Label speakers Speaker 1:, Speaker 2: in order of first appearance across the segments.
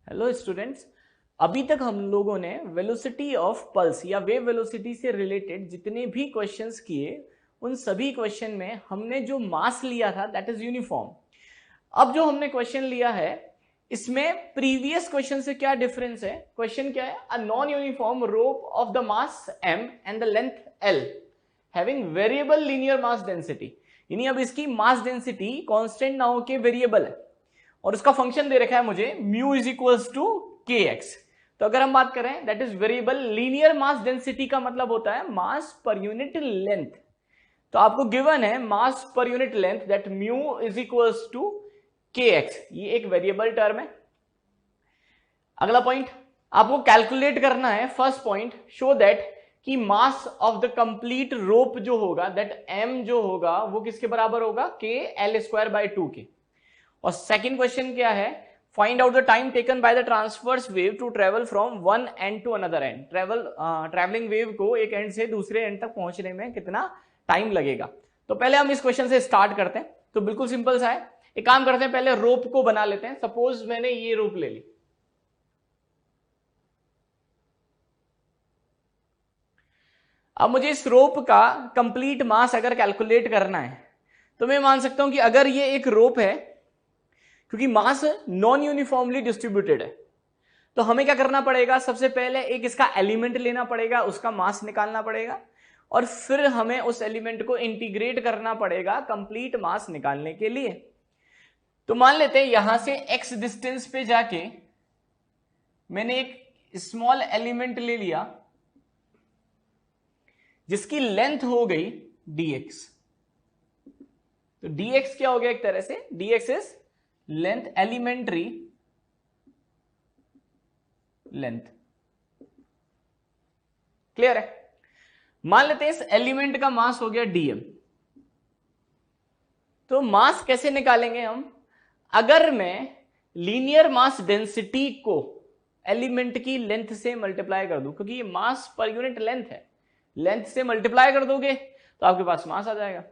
Speaker 1: Hello students, अभी तक हम लोगों ने वेलोसिटी ऑफ पल्स या वेव वेलोसिटी से रिलेटेड जितने भी क्वेश्चंस किए उन सभी क्वेश्चन में हमने जो मास लिया था दैट इज यूनिफॉर्म। अब जो हमने क्वेश्चन लिया है इसमें प्रीवियस क्वेश्चन से क्या डिफरेंस है? क्वेश्चन क्या है? A non uniform rope of the mass m and the length l having variable linear mass density, यानी अब इसकी मास डेंसिटी कांस्टेंट ना होके वेरिएबल है और उसका फंक्शन दे रखा है मुझे mu is equals to K x. तो अगर हम बात करें that is variable linear mass density का मतलब होता है मास पर यूनिट लेंथ। तो आपको गिवन है mass per unit length that mu is equals to K X, ये एक वेरिएबल टर्म है। अगला पॉइंट आपको कैलकुलेट करना है, फर्स्ट पॉइंट शो दैट कि मास ऑफ द कंप्लीट रोप जो होगा दैट एम जो होगा वो किसके बराबर होगा? के एल स्क्वायर बाय 2 के। और सेकंड क्वेश्चन क्या है? Find out the time taken by the transverse wave to travel from one end to another end. Travelling wave को एक एंड से दूसरे एंड तक पहुंचने में कितना टाइम लगेगा। तो पहले हम इस क्वेश्चन से स्टार्ट करते हैं। तो बिल्कुल सिंपल सा है, एक काम करते हैं पहले रोप को बना लेते हैं। सपोज मैंने ये रोप ले ली, अब मुझे इस रोप का कंप्लीट मास अगर कैलकुलेट करना है तो मैं मान सकता हूं कि अगर ये एक रोप है, क्योंकि मास नॉन यूनिफॉर्मली डिस्ट्रीब्यूटेड है, तो हमें क्या करना पड़ेगा? सबसे पहले एक इसका एलिमेंट लेना पड़ेगा, उसका मास निकालना पड़ेगा और फिर हमें उस एलिमेंट को इंटीग्रेट करना पड़ेगा कंप्लीट मास निकालने के लिए। तो मान लेते हैं यहां से x डिस्टेंस पे जाके मैंने एक स्मॉल एलिमेंट ले लिया जिसकी लेंथ हो गई dx। तो dx क्या हो गया? एक तरह से dx is length, elementary length. Clear है? मान लेते हैं इस एलिमेंट का मास हो गया dm। तो मास कैसे निकालेंगे हम? अगर मैं लीनियर मास डेंसिटी को एलिमेंट की लेंथ से मल्टीप्लाई कर दूं, क्योंकि ये मास पर यूनिट लेंथ है, लेंथ से मल्टीप्लाई कर दोगे तो आपके पास मास आ जाएगा।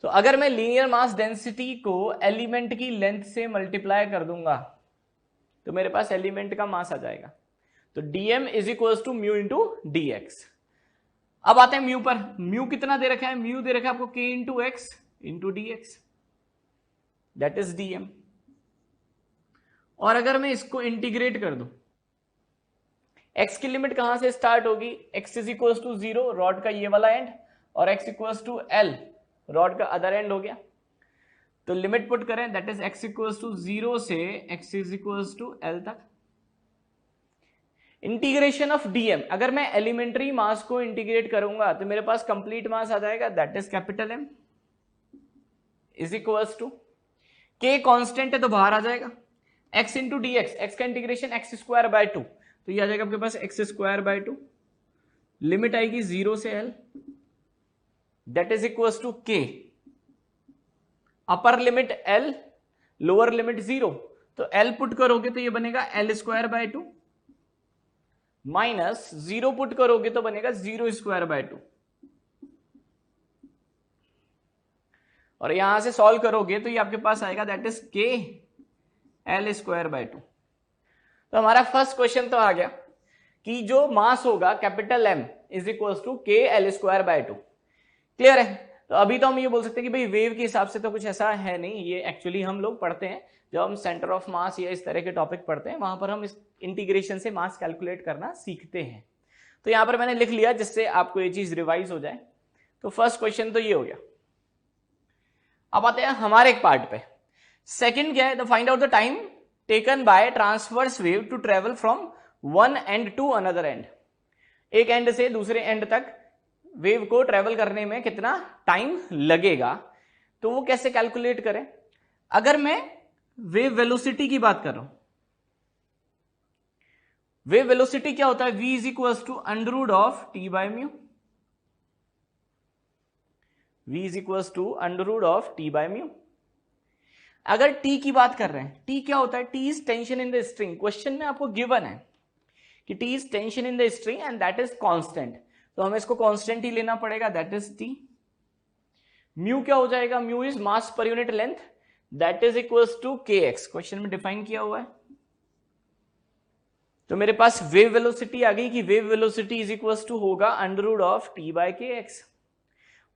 Speaker 1: तो अगर मैं लीनियर मास डेंसिटी को एलिमेंट की लेंथ से मल्टीप्लाई कर दूंगा तो मेरे पास एलिमेंट का मास आ जाएगा। तो dm is equal to mu into D X. अब आते हैं म्यू पर। म्यू कितना दे रखा है? म्यू दे रखा है आपको k into x into D x, that is dm। और अगर मैं इसको इंटीग्रेट कर दूं, x की लिमिट कहां से स्टार्ट होगी? x is equal to 0, rod का ये वाला एंड, और x equal to l, rod का अदर एंड हो गया। तो लिमिट पुट करें that is x equal to 0 से x is equal to l तक। इंटीग्रेशन ऑफ dm, अगर मैं एलिमेंट्री मास को इंटीग्रेट करूंगा तो मेरे पास कंप्लीट मास आ जाएगा that is capital M is equal to k constant है तो बाहर आ जाएगा x into D x, x का इंटीग्रेशन एक्स स्क्वायर बाय 2, तो ये आ जाएगा आपके पास एक्स स्क्वायर बाय 2। लिमिट आएगी 0 से l, that is equal to k, upper limit l, lower limit 0, तो l पुट करोगे तो ये बनेगा l square by 2 minus 0 put करोगे तो बनेगा 0 स्क्वायर बाय 2, और यहां से सॉल्व करोगे तो ये आपके पास आएगा that is k l square by 2। तो हमारा फर्स्ट क्वेश्चन तो आ गया कि जो मास होगा capital M is equal to k l square by 2। Clear है? तो अभी तो हम ये बोल सकते हैं कि भाई वेव के हिसाब से तो कुछ ऐसा है नहीं, ये एक्चुअली हम लोग पढ़ते हैं जब हम सेंटर ऑफ मास या इस तरह के टॉपिक पढ़ते हैं, वहां पर हम इस इंटीग्रेशन से मास कैलकुलेट करना सीखते हैं। तो यहां पर मैंने लिख लिया जिससे आपको ये चीज रिवाइज हो जाए। तो फर्स्ट क्वेश्चन तो ये हो गया। अब आते हैं हमारे एक पार्ट पे। सेकंड क्या है? The find out the time taken by transverse wave to travel from one end to another end. एक एंड से दूसरे एंड तक वेव को ट्रेवल करने में कितना टाइम लगेगा, तो वो कैसे कैलकुलेट करें? अगर मैं वेव वेलोसिटी की बात कर रहा हूं, वेव वेलोसिटी क्या होता है? v is equal to under root of T by mu, v is equal to under root of T by mu. अगर t की बात कर रहे हैं, t क्या होता है? t is tension in the string. Question में आपको गिवन है कि t is tension in the string and that is constant, तो हमें इसको कांस्टेंट ही लेना पड़ेगा दैट इज t। म्यू क्या हो जाएगा? Mu is mass per unit length, that is equals to kx। Question में डिफाइन किया हुआ है। तो मेरे पास वेव वेलोसिटी आ गई कि wave velocity is equal to होगा under root of T by K X,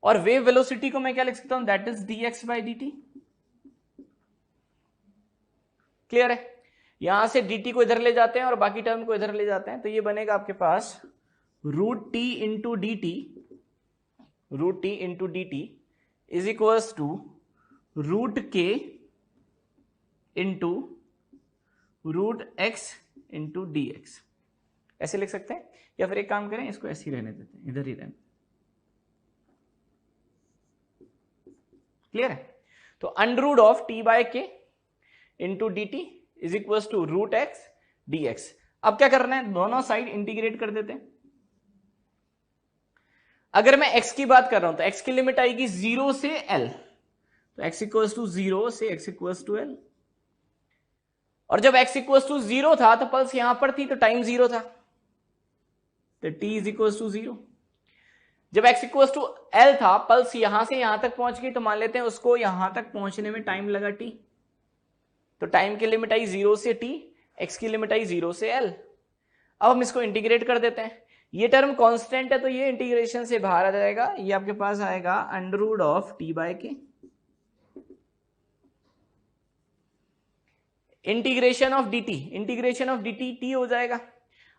Speaker 1: और वेव वेलोसिटी को मैं क्या लिख सकता हूं, that is D X by D T. Clear है? यहां से dt को इधर ले जाते हैं और बाकी टर्म को इधर ले जाते हैं, तो ये बनेगा आपके पास root T into D T, root T into D T is equal to root K into root X into D X. ऐसे लिख सकते हैं, या फिर एक काम करें, इसको ऐसे ही रहने देते हैं, इधर ही रहने। क्लियर है? तो under root of T by K into D T is equal to root X D X. अब क्या करना है, दोनों साइड इंटीग्रेट कर देते हैं। अगर मैं x की बात कर रहा हूं तो x की लिमिट आएगी 0 से l, तो x इक्वल्स टू 0 से x इक्वल्स टू l। और जब x इक्वल्स टू 0 था तो पल्स यहां पर थी, तो टाइम 0 था, तो t इज इक्वल्स टू 0। जब x इक्वल्स टू l था, पल्स यहां से यहां तक पहुंच गई, तो मान लेते हैं उसको यहां तक पहुंचने में टाइम लगा t, तो टाइम की लिमिट आई 0 से t, x की लिमिट आई 0 से l। अब हम इसको इंटीग्रेट कर देते हैं। ये टर्म कांस्टेंट है तो ये इंटीग्रेशन से बाहर आ जाएगा, ये आपके पास आएगा under root of T by K, integration of dt, integration of dt t हो जाएगा,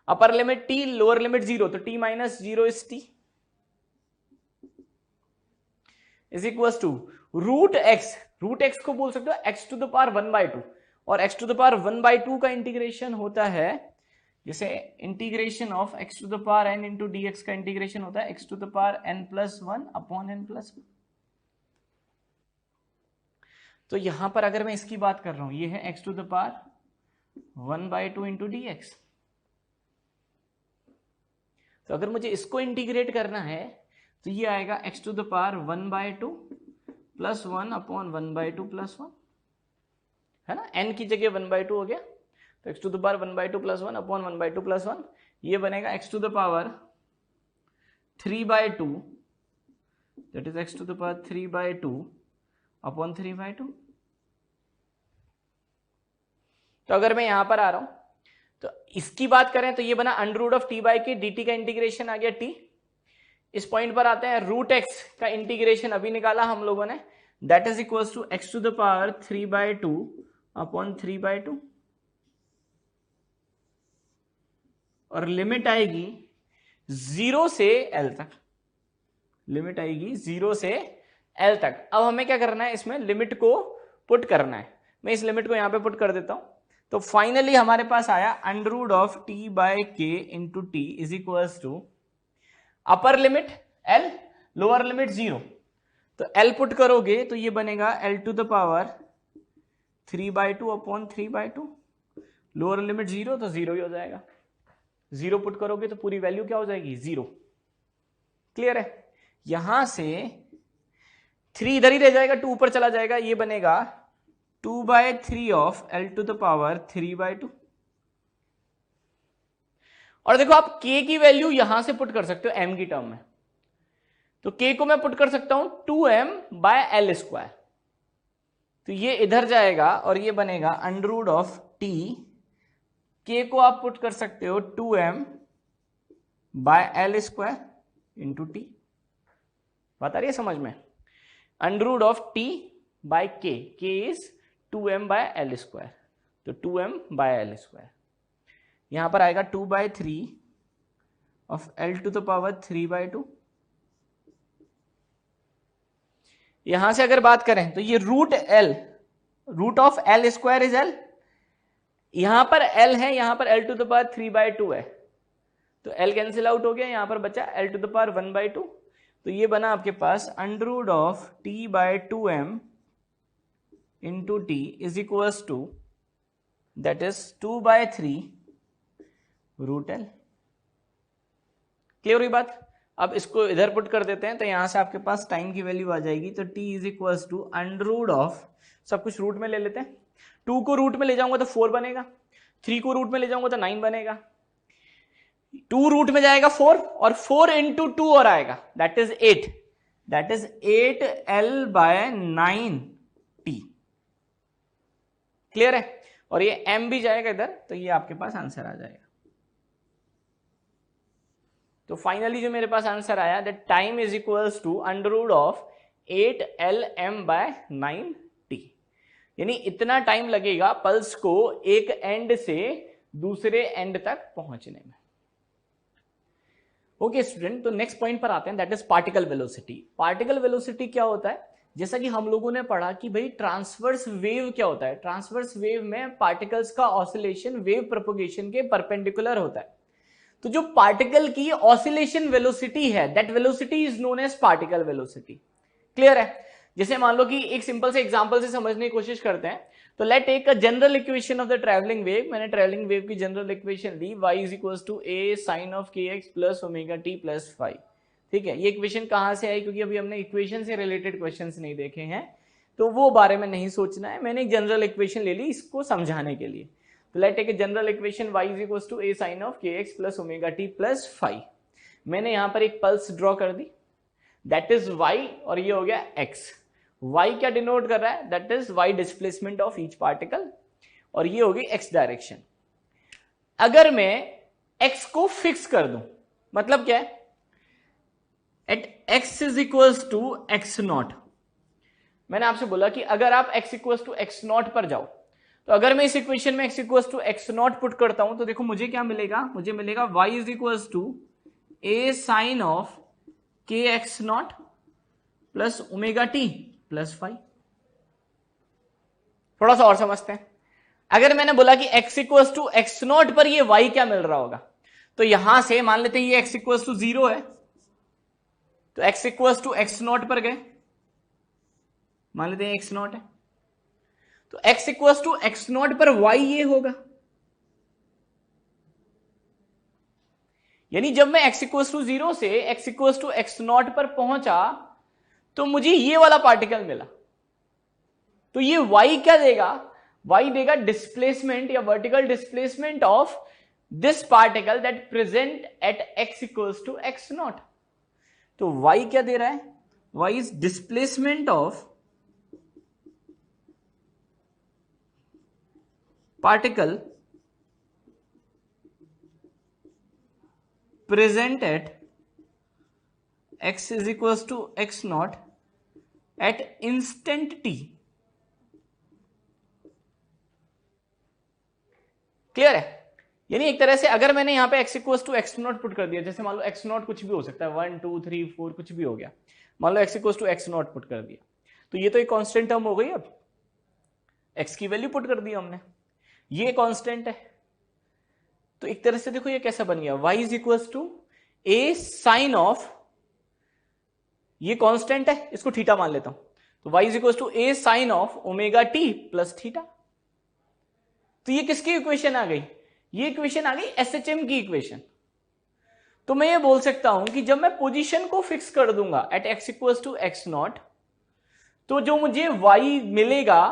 Speaker 1: upper limit t lower limit 0, तो t minus 0 is t is equal to root X, root X को बोल सकते हो x टू द पावर 1/2, और x to the power 1/2 का integration होता है, जैसे integration of x to the power n into D x का इंटीग्रेशन होता है x to the power n+1 upon n+1। तो यहां पर अगर मैं इसकी बात कर रहा हूं, ये है x to the power 1/2 into D x. तो अगर मुझे इसको इंटीग्रेट करना है तो ये आएगा x to the power 1/2 plus 1 upon 1/2 plus 1, है ना, n की जगह 1/2 हो गया, तो x to the power 1/2 plus 1 upon 1/2 plus 1, ये बनेगा x to the power 3/2, that is x to the power 3/2 upon 3/2। तो अगर मैं यहां पर आ रहा हूं तो इसकी बात करें तो ये बना under root of t by k, dt का इंटीग्रेशन आ गया t। इस पॉइंट पर आते हैं, रूट एक्स का इंटीग्रेशन अभी निकाला हम लोगों ने, that is equal to x to the power 3/2 upon 3/2, और लिमिट आएगी 0 से l तक, लिमिट आएगी 0 से l तक। अब हमें क्या करना है, इसमें लिमिट को पुट करना है। मैं इस लिमिट को यहां पे पुट कर देता हूं, तो फाइनली हमारे पास आया under root of T by K into T is equal to upper limit l, lower limit 0, तो l पुट करोगे तो ये बनेगा l to the power 3/2 upon 3/2, lower limit 0 तो 0 ही हो जाएगा, 0 पुट करोगे तो पूरी वैल्यू क्या हो जाएगी, 0। क्लियर है? यहां से 3 इधर ही रह जाएगा, 2 ऊपर चला जाएगा, ये बनेगा 2/3 of l to the power 3/2। और देखो आप k की वैल्यू यहां से पुट कर सकते हो m की टर्म में, तो k को मैं पुट कर सकता हूं 2m/l², तो ये इधर जाएगा और ये बनेगा under root of t, k को आप पुट कर सकते हो 2m/l² इंटू टी। बात आ रही है समझ में? Under root of t by k, k is 2m/l², तो 2m/l², यहां पर आएगा 2/3 of l to the power 3/2। यहां से अगर बात करें तो ये root l, root of l² is l, यहां पर l है, यहां पर l टू द पावर 3/2 है, तो l कैंसिल आउट हो गया, यहां पर बचा l टू द पावर 1/2, तो ये बना आपके पास under root of t/2m into T is equals to, that is 2/3 root l। Clear हुई बात? अब इसको इधर पुट कर देते हैं, तो यहां से आपके पास टाइम की वैल्यू आ जाएगी, तो t is equals to under root of, सब कुछ रूट में ले लेते हैं, 2 को रूट में ले जाऊंगा तो 4 बनेगा, 3 को रूट में ले जाऊंगा तो 9 बनेगा, 2 रूट में जाएगा 4, और 4 इंटू 2 और आएगा, that is 8, that is 8l/9t। Clear है? और ये m भी जाएगा इधर, तो ये आपके पास आंसर आ जाएगा। तो फाइनली जो मेरे पास आंसर आया that time is equals to √8 LM/9T, यानी इतना टाइम लगेगा पल्स को एक एंड से दूसरे एंड तक पहुंचने में। ओके स्टूडेंट, तो नेक्स्ट पॉइंट पर आते हैं, that is particle velocity. Particle velocity क्या होता है? जैसा कि हम लोगों ने पढ़ा कि भाई ट्रांसवर्स वेव क्या होता है। ट्रांसवर्स वेव में पार्टिकल्स का ऑसिलेशन वेव प्रोपगेशन के परपेंडिकुलर होता है। तो जो पार्टिकल की ऑसिलेशन वेलोसिटी है, that velocity is known as particle velocity. Clear है? जैसे मान लो कि एक सिंपल से एग्जांपल से समझने की कोशिश करते हैं। तो let take a general equation of the travelling wave. मैंने ट्रैवलिंग वेव की जनरल इक्वेशन ली, y is equals to a sin of kx plus omega T plus phi. ठीक है, ये इक्वेशन कहां से आई? क्योंकि अभी हमने इक्वेशन से रिलेटेड क्वेश्चंस नहीं देखे हैं, तो वो बारे में नहीं सोचना है। मैंने एक जनरल इक्वेशन ले ली इसको समझाने के लिए। तो let take a general equation y is equals to a sin of kx plus omega T plus phi. मैंने यहां पर एक पल्स ड्रॉ कर दी, दैट इज y, और ये हो गया x। y क्या डिनोट कर रहा है? That is y displacement of each particle, और ये होगी x डायरेक्शन। अगर मैं x को फिक्स कर दूं, मतलब क्या है? At x is equals to x naught. मैंने आपसे बोला कि अगर आप x equals to x naught पर जाओ, तो अगर मैं इस इक्वेशन में x equals to x naught put करता हूं, तो देखो मुझे क्या मिलेगा? मुझे मिलेगा y is equals to a sine of के x naught plus omega T plus phi. थोड़ा सा और समझते हैं। अगर मैंने बोला कि x equals to x naught पर ये y क्या मिल रहा होगा, तो यहां से मान लेते हैं ये x इक्वल्स टू 0 है, तो x equals to x naught पर गए, मान लेते हैं x नॉट है, तो x equals to x naught पर y ये होगा। यानी जब मैं x इक्वल्स टू 0 से x equals to x naught पर पहुंचा, तो मुझे ये वाला पार्टिकल मिला। तो ये y क्या देगा? y देगा डिस्प्लेसमेंट या vertical displacement of this particle that present at x equals to x naught. तो y क्या दे रहा है? y is displacement of particle present at x is equals to x naught at instant t। Clear है? यानी एक तरह से अगर मैंने यहां पे x equals to x naught put कर दिया, जैसे मान लो x नॉट कुछ भी हो सकता है, 1 2 3 4 कुछ भी हो गया, मान लो x equals to x naught put कर दिया, तो ये तो एक कांस्टेंट टर्म हो गई। अब x की वैल्यू पुट कर दी हमने, ये कांस्टेंट है, तो एक तरह से देखो ये कैसा बन गया, y is equals to a sine of, ये कांस्टेंट है, इसको थीटा मान लेता हूं, तो y is equal to a sine of omega T plus theta. तो ये किसकी इक्वेशन आ गई? ये इक्वेशन आ गई SHM की इक्वेशन। तो मैं ये बोल सकता हूं कि जब मैं पोजीशन को फिक्स कर दूंगा at x equals to x naught, तो जो मुझे y मिलेगा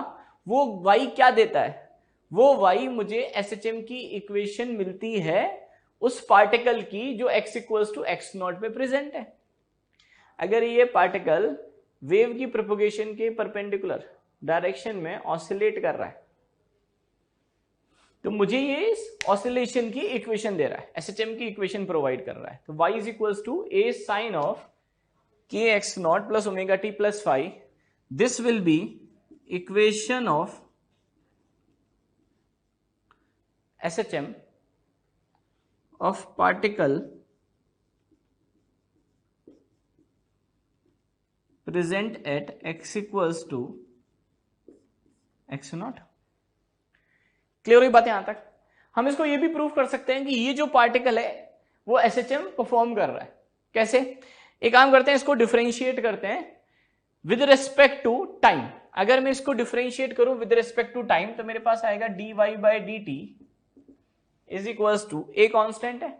Speaker 1: वो y क्या देता है? वो y मुझे SHM की इक्वेशन मिलती है उस पार्टिकल की जो x equals to x naught पे प्रेजेंट है। अगर ये पार्टिकल वेव की प्रोपगेशन के परपेंडिकुलर डायरेक्शन में ऑसिलेट कर रहा है, तो मुझे ये ऑसिलेशन की इक्वेशन दे रहा है, SHM की इक्वेशन प्रोवाइड कर रहा है। तो y is equals to a sine of के x naught plus omega T plus phi, this will be equation of SHM of particle present at x equals to x naught. Clear हुई बात यहां तक? हम इसको ये भी प्रूव कर सकते हैं कि ये जो पार्टिकल है वो SHM परफॉर्म कर रहा है। कैसे? एक काम करते हैं, इसको डिफरेंशिएट करते हैं विद रिस्पेक्ट टू टाइम। अगर मैं इसको डिफरेंशिएट करूं विद रिस्पेक्ट टू टाइम, तो मेरे पास आएगा dy by D T is equals to a constant है,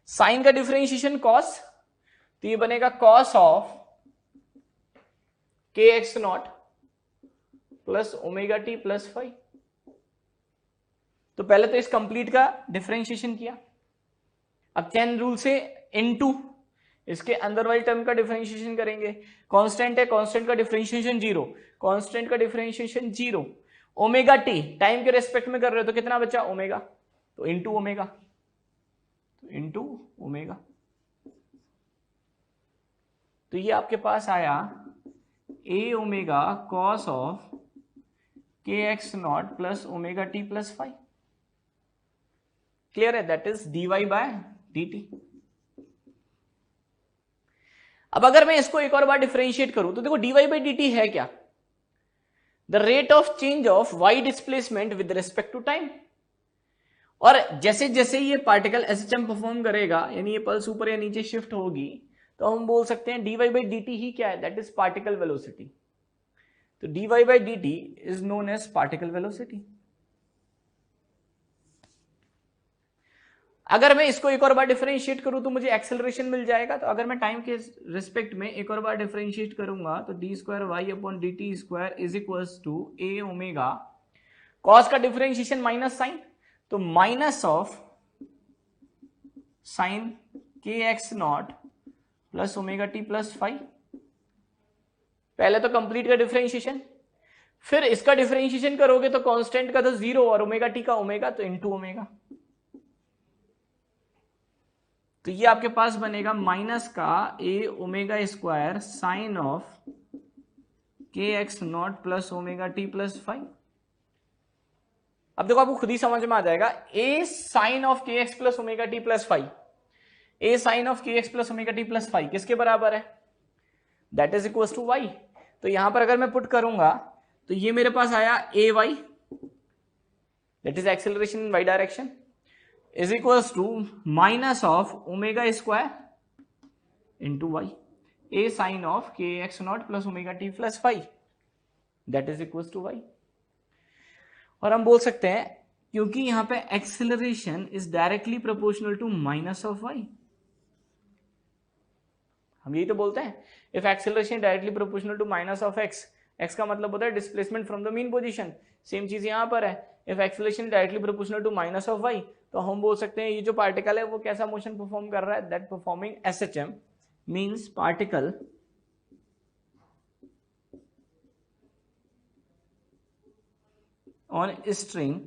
Speaker 1: साइन का डिफरेंशिएशन कॉस, तो ये बनेगा कॉस ऑफ के x naught plus omega T plus phi. तो पहले तो इस कंप्लीट का डिफरेंशिएशन किया, अब चेन रूल से इनटू इसके अंदर वाली टर्म का डिफरेंशिएशन करेंगे। कांस्टेंट है, कांस्टेंट का डिफरेंशिएशन 0, कांस्टेंट का डिफरेंशिएशन 0, ओमेगा टी टाइम के रेस्पेक्ट में कर रहे हो तो कितना बचा? ओमेगा, तो इनटू ओमेगा, इंटू ओमेगा। तो ये आपके पास आया ए ओमेगा कॉस ऑफ के x naught plus omega T plus five. Clear है? That is dy by dt। अब अगर मैं इसको एक और बार डिफरेंशिएट करूं तो देखो dy बाई dt है क्या? The rate of change of y displacement with respect to time. और जैसे जैसे ये पार्टिकल एसएचएम परफॉर्म करेगा, यानी ये पल्स ऊपर या नीचे शिफ्ट होगी, तो हम बोल सकते हैं dy बाई dt ही क्या है? That is particle velocity. तो dy by dt is known as particle velocity. अगर मैं इसको एक और बार डिफरेंशिएट करूं तो मुझे एक्सेलरेशन मिल जाएगा। तो अगर मैं टाइम के रिस्पेक्ट में एक और बार डिफरेंशिएट करूंगा तो d square y upon d t square is equals to a omega, cos का डिफरेंशिएशन माइनस साइन, तो माइनस ऑफ साइन के x naught plus omega T plus five. पहले तो कंप्लीट का डिफरेंशिएशन, फिर इसका डिफरेंशिएशन करोगे तो कांस्टेंट का तो जीरो और ओमेगा टी का ओमेगा, तो इनटू ओमेगा। तो ये आपके पास बनेगा माइनस का A omega square sine of के x naught plus omega T plus five. अब देखो आपको खुद ही समझ में आ जाएगा, ए साइन ऑफ के X plus omega T plus five, A sine of के X plus omega T plus five किसके बराबर है? That is equal to Y. तो यहां पर अगर मैं पुट करूंगा तो ये मेरे पास आया A Y, that is acceleration in Y direction, is equals to minus of omega square into y, a sin of kx naught plus omega t plus phi, that is equals to y। और हम बोल सकते हैं क्योंकि यहां पे acceleration is directly proportional to minus of y, हम यही तो बोलते हैं, if acceleration directly proportional to minus of x, x का मतलब होता है displacement from the mean position. Same चीज यहां पर है, if acceleration directly proportional to minus of y, तो हम बोल सकते हैं ये जो पार्टिकल है वो कैसा मोशन परफॉर्म कर रहा है? That performing SHM, means particle on string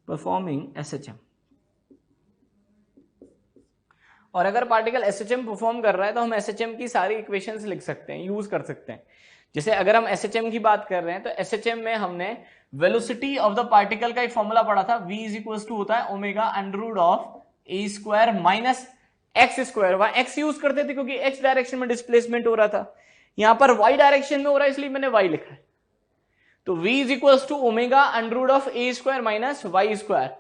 Speaker 1: performing SHM. और अगर पार्टिकल एसएचएम परफॉर्म कर रहा है तो हम एसएचएम की सारी इक्वेशंस लिख सकते हैं, यूज कर सकते हैं। जैसे अगर हम एसएचएम की बात कर रहे हैं तो एसएचएम में हमने वेलोसिटी ऑफ द पार्टिकल का एक फॉर्मूला पढ़ा था, v इज इक्वल टू होता है omega under root of A square minus x square. वहां एक्स यूज करते थे क्योंकि एक्स डायरेक्शन में डिस्प्लेसमेंट हो रहा था, यहां पर वाई डायरेक्शन में हो रहा है इसलिए मैंने वाई लिखा है। तो v is equal to omega under root of A square minus Y square,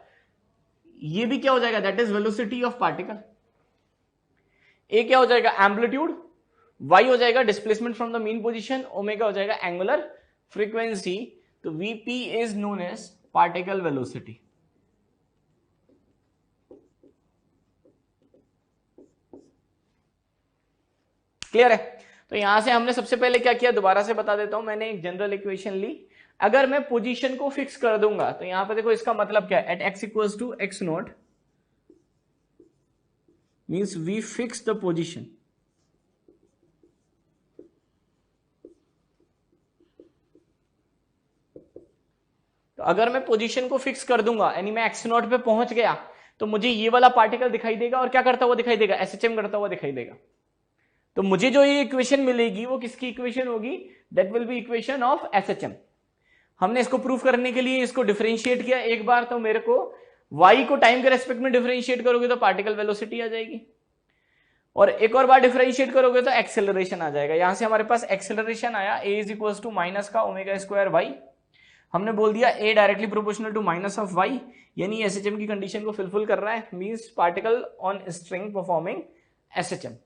Speaker 1: ये भी क्या हो जाएगा? That is velocity of particle. A क्या हो जाएगा? एम्पलीट्यूड, y हो जाएगा displacement from the mean position, omega हो जाएगा एंगुलर फ्रीक्वेंसी। तो vp is known as particle velocity. Clear है? तो यहां से हमने सबसे पहले क्या किया, दोबारा से बता देता हूं, मैंने एक जनरल इक्वेशन ली। अगर मैं पोजीशन को फिक्स कर दूंगा तो यहां पर देखो इसका मतलब क्या है, at x equals to x naught means we fix the position. तो अगर मैं पोजीशन को फिक्स कर दूंगा यानी मैं एक्स नॉट पे पहुंच गया तो मुझे ये वाला पार्टिकल दिखाई देगा और क्या करता हुआ दिखाई देगा? एसएचएम करता हुआ दिखाई देगा। तो मुझे जो ये इक्वेशन मिलेगी वो किसकी इक्वेशन होगी? That will be equation of SHM. हमने इसको प्रूफ करने के लिए इसको डिफरेंशिएट किया एक बार, तो मेरे को y को टाइम के रेस्पेक्ट में डिफरेंशिएट करोगे तो पार्टिकल वेलोसिटी आ जाएगी, और एक और बार डिफरेंशिएट करोगे तो एक्सेलरेशन आ जाएगा। यहां से हमारे पास एक्सेलरेशन आया a is equal to minus का ओमेगा स्क्वायर वाई। हमने बोल दिया a directly proportional to minus of y, यानी एसएचएम की कंडीशन को फुलफिल कर रहा है, means particle on string performing SHM.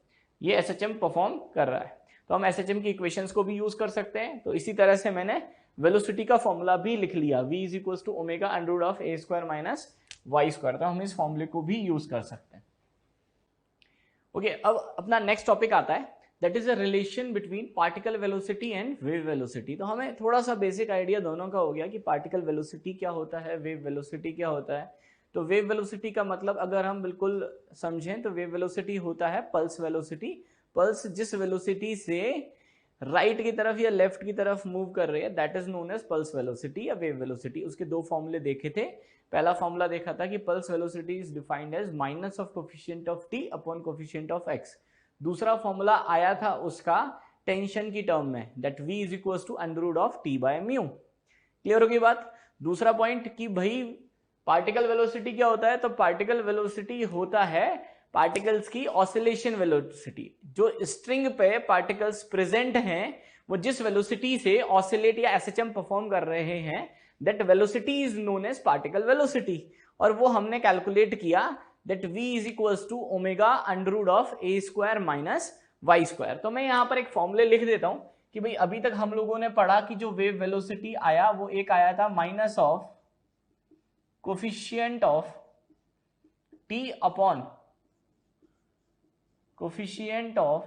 Speaker 1: ये एसएचएम परफॉर्म कर रहा है, तो हम एसएचएम की इक्वेशंस को भी यूज कर सकते हैं। तो इसी तरह से मैंने वेलोसिटी का फॉर्मूला भी लिख लिया, v is equal to omega under root of A square minus Y square. तो हम इस फॉर्मूले को भी यूज कर सकते हैं। ओके, अब अपना नेक्स्ट टॉपिक आता है, that is a relation between particle velocity and wave velocity. तो हमें थोड़ा सा बेसिक आइडिया दोनों का हो गया कि पार्टिकल वेलोसिटी क्या होता है, वेव वेलोसिटी क्या होता है। तो वेव वेलोसिटी का मतलब अगर हम बिल्कुल समझें तो वेव वेलोसिटी होता है पल्स वेलोसिटी। पल्स जिस वेलोसिटी से राइट की तरफ या लेफ्ट की तरफ मूव कर रही है, that is known as pulse velocity या वेव वेलोसिटी। उसके दो फॉर्मूले देखे थे। पहला फॉर्मूला देखा था कि pulse velocity is defined as minus of coefficient of T upon coefficient of x. दूसरा फॉर्मूला आया था उसका टेंशन की टर्म में, that v is equal to under root of T by mu. Clear होगी बात। दूसरा पॉइंट कि भाई पार्टिकल वेलोसिटी क्या होता है, तो पार्टिकल वेलोसिटी होता है पार्टिकल्स की ऑसिलेशन वेलोसिटी। जो स्ट्रिंग पे पार्टिकल्स प्रेजेंट हैं वो जिस वेलोसिटी से ऑसिलेट या एसएचएम परफॉर्म कर रहे हैं, that velocity is known as particle velocity. और वो हमने कैलकुलेट किया that v is equals to omega under root of A square minus Y square. तो मैं यहां पर एक फॉर्मूले लिख देता हूं कि भाई अभी तक हम लोगों ने पढ़ा कि जो वेव वेलोसिटी आया वो एक आया था minus of coefficient of T upon coefficient of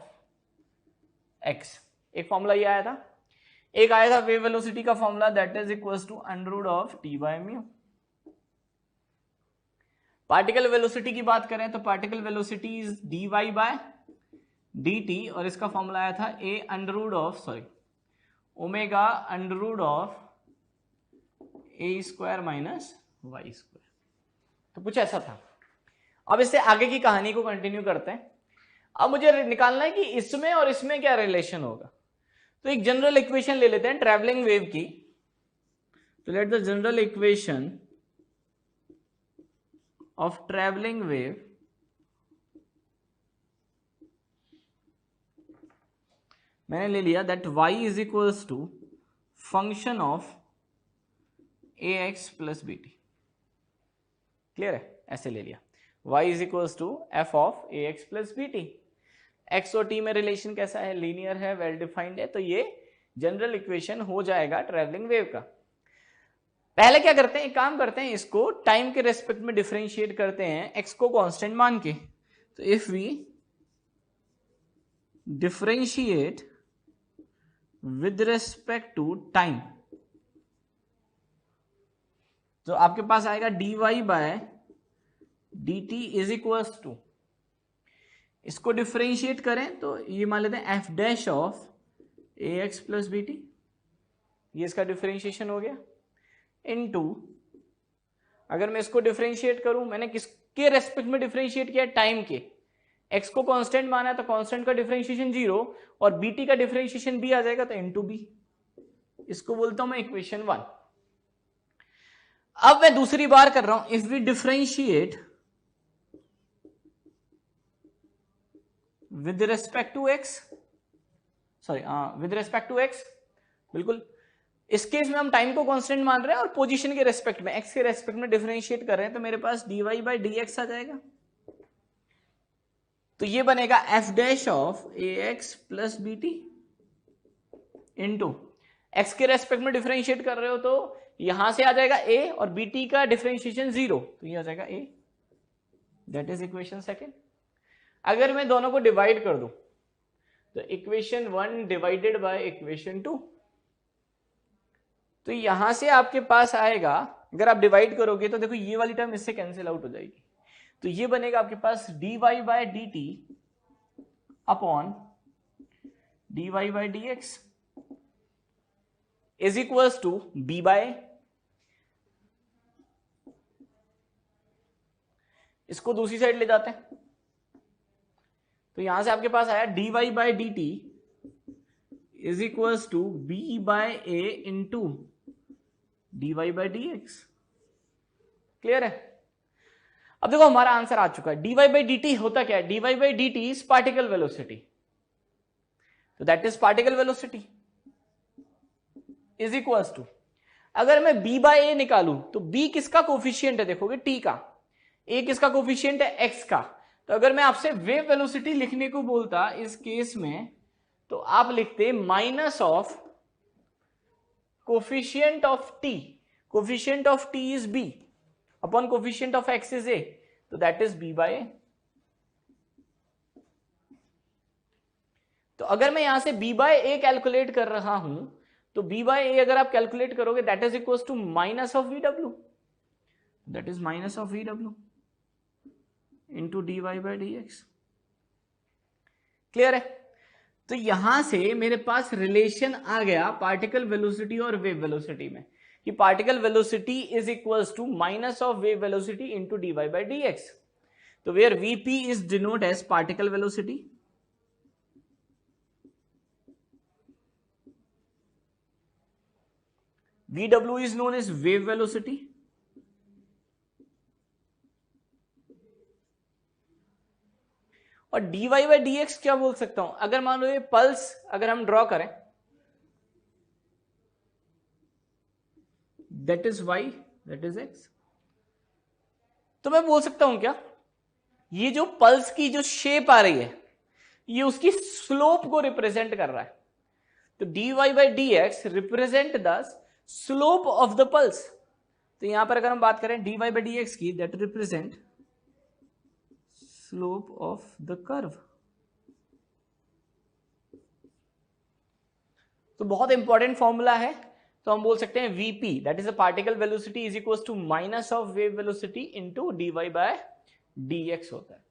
Speaker 1: X. एक फॉर्मूला ये आया था। एक आया था वेव वेलोसिटी का formula, that is equals to under root of T by mu. Particle velocity की बात करें तो particle velocity is D Y by D T, और इसका फॉर्मूला आया था A under root of omega under root of A square minus Y square. तो कुछ ऐसा था। अब इससे आगे की कहानी को कंटिन्यू करते हैं। अब मुझे निकालना है कि इसमें और इसमें क्या रिलेशन होगा। तो एक जनरल इक्वेशन ले लेते हैं ट्रैवलिंग वेव की। तो let the general equation of travelling wave मैंने ले लिया that y is equals to function of a x plus b t. Clear है, ऐसे ले लिया y is equals to f of a x plus b t. X और t में relation कैसा है, लीनियर है, वेल डिफाइंड है। तो ये जनरल इक्वेशन हो जाएगा ट्रैवलिंग वेव का। पहले क्या करते हैं, एक काम करते हैं, इसको टाइम के रेस्पेक्ट में डिफरेंशिएट करते हैं एक्स को कांस्टेंट मान के। तो if we differentiate with respect to time, तो आपके पास आएगा dy by dt is equals to, इसको डिफरेंशिएट करें तो ये मान लेते हैं f dash of a x plus b t, ये इसका डिफरेंशिएशन हो गया, इनटू अगर मैं इसको डिफरेंशिएट करूं, मैंने किसके रेस्पेक्ट में डिफरेंशिएट किया, टाइम के। एक्स को कांस्टेंट माना है तो कांस्टेंट का डिफरेंशिएशन 0 और बीटी का डिफरेंशिएशन भी आ जाएगा तो इनटू बी। इसको बोलता हूं मैं इक्वेशन 1। अब मैं दूसरी बार कर रहा हूं, if we differentiate with respect to x, with respect to x, बिल्कुल। इस केस में हम टाइम को कांस्टेंट मान रहे हैं और पोजीशन के रेस्पेक्ट में, एक्स के रेस्पेक्ट में डिफरेंशिएट कर रहे हैं, तो मेरे पास dy बाई डी एक्स आ जाएगा। तो ये बनेगा f dash of a x plus b t into x के रेस्पेक्ट में डिफरेंशिएट कर रहे हो तो यहां से आ जाएगा a और bt का डिफरेंशिएशन 0, तो ये आ जाएगा a। That is equation second. अगर मैं दोनों को डिवाइड कर दूं तो इक्वेशन 1 डिवाइडेड बाय इक्वेशन 2, तो यहां से आपके पास आएगा, अगर आप डिवाइड करोगे तो देखो ये वाली टर्म इससे कैंसिल आउट हो जाएगी, तो ये बनेगा आपके पास dy by D t upon dy by d x is equals to b by, इसको दूसरी साइड ले जाते हैं तो यहां से आपके पास आया dy by D T is equals to b by a into dy by d x. Clear है। अब देखो हमारा आंसर आ चुका है। dy बाय डी टी होता क्या है, dy by D T is particle velocity, तो that is particle velocity is equals to, अगर मैं b बाय ए निकालूं तो b किसका कोफिशिएंट है, देखोगे t का, a किसका कोफिशिएंट है, x का। तो अगर मैं आपसे वेव वेलोसिटी लिखने को बोलता इस केस में, तो आप लिखते minus of coefficient of t, coefficient of t is b upon coefficient of x is a, तो that is b by a। तो अगर मैं यहां से b बाय a कैलकुलेट कर रहा हूं तो b बाय a अगर आप कैलकुलेट करोगे that is equals to minus of vw, that is minus of vw into dy by d x. Clear है। तो यहां से मेरे पास रिलेशन आ गया पार्टिकल वेलोसिटी और वेव वेलोसिटी में, कि particle velocity is equals to minus of wave velocity into dy by dx. तो where vp is denote as particle velocity, vw is known as wave velocity, और dy by dx क्या बोल सकता हूं, अगर मान लो ये पल्स अगर हम ड्रॉ करें, that is y, that is x, तो मैं बोल सकता हूं क्या, ये जो पल्स की जो शेप आ रही है ये उसकी स्लोप को रिप्रेजेंट कर रहा है. तो dy by dx represent the slope of the pulse. तो यहां पर अगर हम बात करें dy by dx की, that represent slope of the curve. तो बहुत इंपॉर्टेंट फॉर्मूला है. तो हम बोल सकते हैं vp that is a particle velocity is equal to minus of wave velocity into dy by dx होता है.